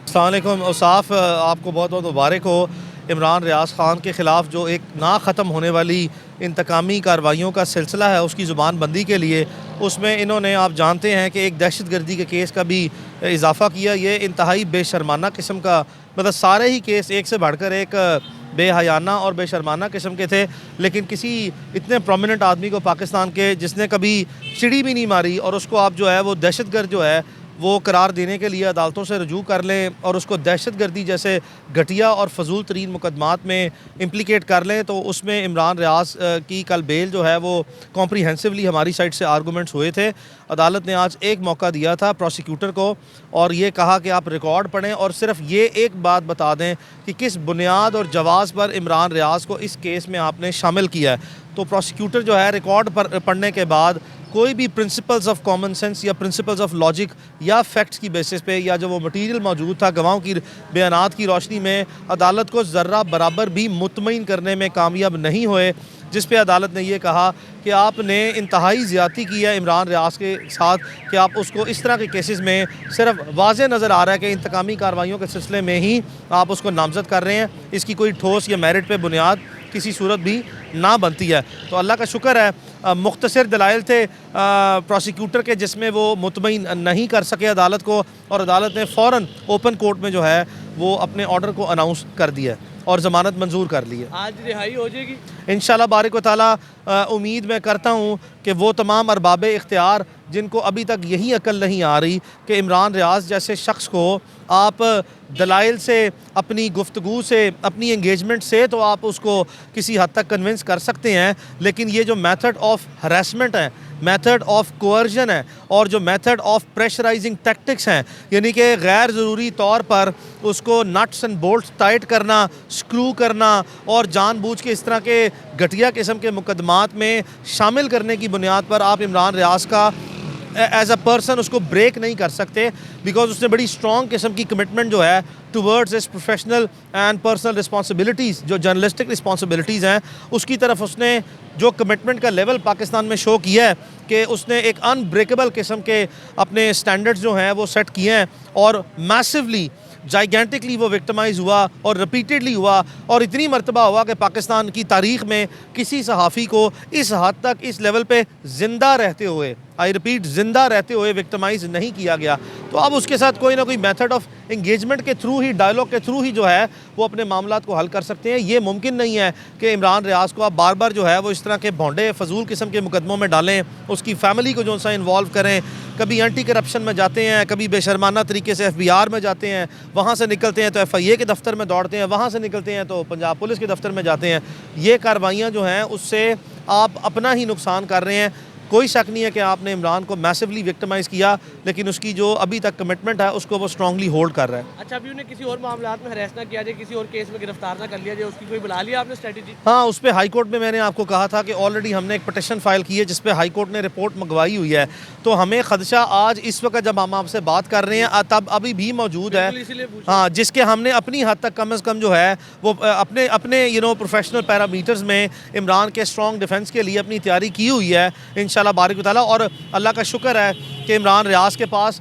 अस्सलामुअलैकुम औसाफ, आपको बहुत बहुत मुबारक हो। इमरान रियाज ख़ान के ख़िलाफ़ जो एक ना ख़त्म होने वाली इंतकामी कार्रवाइयों का सिलसिला है उसकी ज़ुबान बंदी के लिए उसमें इन्होंने, आप जानते हैं कि एक दहशत गर्दी के केस का भी इजाफ़ा किया। ये इंतहाई बेशर्माना किस्म का, मतलब सारे ही केस एक से बढ़कर एक बेहयाना और बेशर्माना किस्म के थे, लेकिन किसी इतने प्रोमिनेंट आदमी को पाकिस्तान के, जिसने कभी चिड़ी भी नहीं मारी, और उसको आप जो है वो दहशतगर्द जो है वो करार देने के लिए अदालतों से रजू कर लें और उसको दहशतगर्दी जैसे घटिया और फजूल तरीन मुकदमात में इम्प्लिकेट कर लें, तो उसमें इमरान रियाज की कल बेल जो है वो कॉम्प्रीहेंसिवली हमारी साइड से आर्गूमेंट्स हुए थे। अदालत ने आज एक मौका दिया था प्रोसिक्यूटर को और ये कहा कि आप रिकॉर्ड पढ़ें और सिर्फ ये एक बात बता दें कि किस बुनियाद और जवाज़ पर इमरान रियाज को इस केस में आपने शामिल किया है। तो प्रोसिक्यूटर जो है रिकॉर्ड पढ़ने के बाद कोई भी प्रिंसिपल्स ऑफ कॉमन सेंस या प्रिंसिपल्स ऑफ लॉजिक या फैक्ट्स की बेसिस पे या जो वो मटीरियल मौजूद था गवाहों की बयानात की रोशनी में अदालत को ज़र्रा बराबर भी मुतमईन करने में कामयाब नहीं हुए, जिस पे अदालत ने ये कहा कि आपने इंतहाई ज़्यादती की है इमरान रियाज के साथ कि आप उसको इस तरह के केसेस में सिर्फ वाज़े नज़र आ रहा है कि इंतकामी कार्रवाइयों के सिलसिले में ही आप उसको नामज़द कर रहे हैं, इसकी कोई ठोस या मेरिट पे बुनियाद किसी सूरत भी ना बनती है। तो अल्लाह का शुक्र है मुख्तसर दलाइल थे प्रोसिक्यूटर के जिसमें वो मुतमईन नहीं कर सके अदालत को, और अदालत ने फ़ौरन ओपन कोर्ट में जो है वो अपने ऑर्डर को अनाउंस कर दिया और ज़मानत मंजूर कर ली है। आज रिहाई हो जाएगी इंशाल्लाह बारिक व ताला। उम्मीद मैं करता हूँ कि वो तमाम अरबाब इख्तियार जिनको अभी तक यही अकल नहीं आ रही कि इमरान रियाज जैसे शख्स को आप दलाइल से, अपनी गुफ्तगू से, अपनी इंगेजमेंट से तो आप उसको किसी हद तक कन्विंस कर सकते हैं, लेकिन ये जो मेथड ऑफ हरासमेंट है, मेथड ऑफ कोअर्जन है और जो मेथड ऑफ प्रेशराइजिंग टैक्टिक्स हैं, यानी कि गैर ज़रूरी तौर पर उसको नट्स एंड बोल्ट्स टाइट करना, स्क्रू करना और जानबूझ के इस तरह के घटिया किस्म के मुकदमात में शामिल करने की बुनियाद पर आप इमरान रियाज का एज अ पर्सन उसको ब्रेक नहीं कर सकते, बिकॉज उसने बड़ी स्ट्रॉन्ग किस्म की कमिटमेंट जो है टूवर्ड्स इस प्रोफेशनल एंड पर्सनल रिस्पॉन्सिबिलिटीज़, जो जर्नलिस्टिक रिस्पॉन्सिबिलिटीज़ हैं, उसकी तरफ उसने जो कमिटमेंट का लेवल पाकिस्तान में शो किया है कि उसने एक अनब्रेकेबल किस्म के अपने स्टैंडर्ड्स जो हैं वो सेट किए हैं और मैसिवली जाइगेंटिकली वो विक्टिमाइज़ हुआ और रिपीटेडली हुआ और इतनी मरतबा हुआ कि पाकिस्तान की तारीख़ में किसी सहाफ़ी को इस हद तक, इस लेवल पे ज़िंदा रहते हुए, आई रिपीट ज़िंदा रहते हुए विक्टिमाइज़ नहीं किया गया। तो अब उसके साथ कोई ना कोई मेथड ऑफ इंगेजमेंट के थ्रू ही, डायलॉग के थ्रू ही जो है वो अपने मामलात को हल कर सकते हैं। ये मुमकिन नहीं है कि इमरान रियाज को आप बार बार जो है वो इस तरह के भोंडे फजूल किस्म के मुकदमों में डालें, उसकी फ़ैमिली को जो सा इन्वॉल्व करें, कभी एंटी करप्शन में जाते हैं, कभी बेशर्माना तरीके से FBI में जाते हैं, वहाँ से निकलते हैं तो FIA के दफ्तर में दौड़ते हैं, वहाँ से निकलते हैं तो पंजाब पुलिस के दफ्तर में जाते हैं। ये कार्रवाइयाँ जो हैं उससे आप अपना ही नुकसान कर रहे हैं। कोई शक नहीं है कि आपने इमरान को मैसिवली विक्टिमाइज़ किया, लेकिन उसकी जो अभी तक कमिटमेंट है उसको वो स्ट्रांगली होल्ड कर रहा है। अच्छा, अभी उन्हें किसी और मामलात में हरेस ना किया जाए, किसी और केस में गिरफ्तार ना कर लिया जाए, उसकी कोई बुला लिया आपने स्ट्रेटजी? हाँ, उस पर हाई कोर्ट में मैंने आपको कहा था कि ऑलरेडी हमने एक पटिशन फाइल की है जिस पे हाई कोर्ट ने रिपोर्ट मंगवाई हुई है। तो हमें खदशा आज इस वक्त जब हम आपसे बात कर रहे हैं तब अभी भी मौजूद है, हाँ, जिसके हमने अपनी हद तक कम अज़ कम जो है वो अपने अपने प्रोफेशनल पैरामीटर्स में इमरान के स्ट्रॉन्ग डिफेंस के लिए अपनी तैयारी की हुई है इंशाल्लाह बारिक ताला। और अल्लाह का शुक्र है कि इमरान रियाज के पास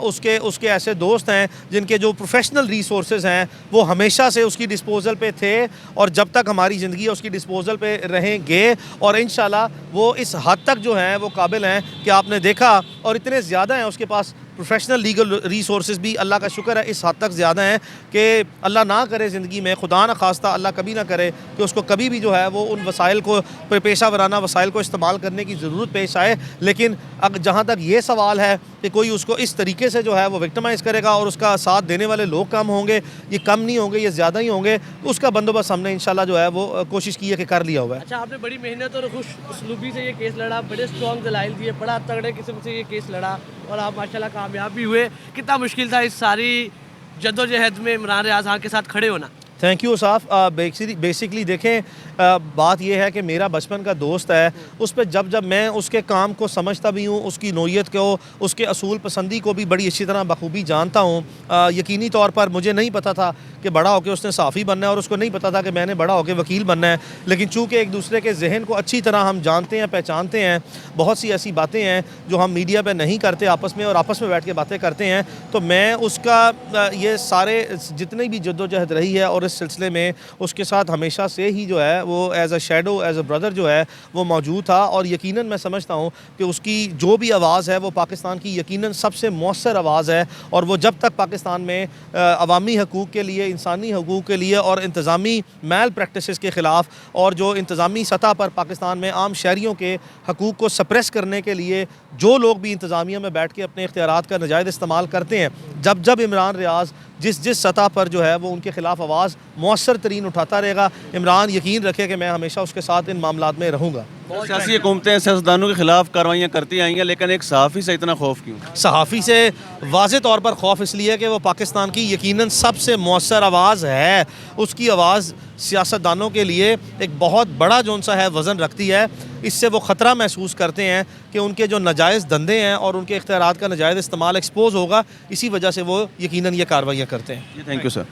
उसके ऐसे दोस्त हैं जिनके जो प्रोफेशनल रिसोर्सेज हैं वो हमेशा से उसकी डिस्पोजल पे थे और जब तक हमारी ज़िंदगी है उसकी डिस्पोजल पे रहेंगे, और इंशाल्लाह वो इस हद तक जो हैं वो काबिल हैं कि आपने देखा, और इतने ज़्यादा हैं उसके पास प्रोफेशनल लीगल रिसोर्सेज भी, अल्लाह का शुक्र है इस हद तक ज़्यादा हैं कि अल्लाह ना करे ज़िंदगी में, खुदा न खास्ता अल्लाह कभी ना करे कि उसको कभी भी जो है वो उन वसाइल को, पेशा वराना वसाइल को इस्तेमाल करने की ज़रूरत पेश आए। लेकिन अब जहाँ तक ये सवाल है कि कोई उसको इस तरीके से जो है वो विक्टिमाइज़ करेगा और उसका साथ देने वाले लोग कम होंगे, ये कम नहीं होंगे, ये ज़्यादा ही होंगे, तो उसका बंदोबस्त हमने इंशाल्लाह जो है वो कोशिश की है कि कर लिया हुआ है। अच्छा, आपने बड़ी मेहनत और खुश उसलूबी से ये केस लड़ा, बड़े स्ट्रॉन्ग दलाइल दिए, बड़ा तगड़े किस्म से ये केस लड़ा और आप माशाल्लाह कामयाब भी हुए। कितना मुश्किल था इस सारी जद्दोजहद में इमरान रियाज खान के साथ खड़े होना? थैंक यू साफ। बेसिकली देखें, बात यह है कि मेरा बचपन का दोस्त है, उस पर जब मैं उसके काम को समझता भी हूँ, उसकी नोयत को, उसके असूल पसंदी को भी बड़ी अच्छी तरह बखूबी जानता हूँ। यकीनी तौर पर मुझे नहीं पता था कि बड़ा होकर उसने साफ़ी बनना है, और उसको नहीं पता था कि मैंने बड़ा होकर वकील बनना है। लेकिन चूँकि एक दूसरे के जहन को अच्छी तरह हम जानते हैं, पहचानते हैं, बहुत सी ऐसी बातें हैं जो हम मीडिया पर नहीं करते आपस में, और आपस में बैठ के बातें करते हैं, तो मैं उसका ये सारे जितनी भी जद्दोजहद रही है और इस सिलसिले में उसके साथ हमेशा से ही जो है वो as a shadow, as a brother जो है वो मौजूद था। और यकीनन मैं समझता हूँ कि उसकी जो भी आवाज़ है वो पाकिस्तान की यकीनन सबसे मौसर आवाज़ है, और वो जब तक पाकिस्तान में अवामी हकूक़ के लिए, इंसानी हकूक़ के लिए और इंतज़ामी मैल प्रैक्टिसेस के ख़िलाफ़, और जो इंतज़ामी सतह पर पाकिस्तान में आम शहरियों के हकूक़ को सप्रेस करने के लिए जो लोग भी इंतज़ामिया में बैठ के अपने इख्तियारात का नाजायज़ इस्तेमाल करते हैं, जब इमरान रियाज़ जिस सतह पर जो है वो उनके ख़िलाफ़ आवाज़ मौसर तरीन उठाता रहेगा, इमरान यकीन रखे कि मैं हमेशा उसके साथ इन मामलात में रहूँगा। सियासी हुकूमतें सियासतदानों के खिलाफ कार्रवाइयाँ करती आई हैं, लेकिन एक सहाफ़ी से इतना खौफ क्यों? सहाफ़ी से वाज़े तौर पर खौफ इसलिए कि वो पाकिस्तान की यकीनन सबसे मौसर आवाज़ है। उसकी आवाज़ सियासतदानों के लिए एक बहुत बड़ा जोन सा है वज़न रखती है। इससे वो ख़तरा महसूस करते हैं कि उनके जो नाजायज़ धंधे हैं और उनके इख्तियारात का नाजायज़ इस्तेमाल एक्सपोज़ होगा, इसी वजह से वो यकीनन ये कार्रवाइयाँ करते हैं। जी, थैंक यू सर।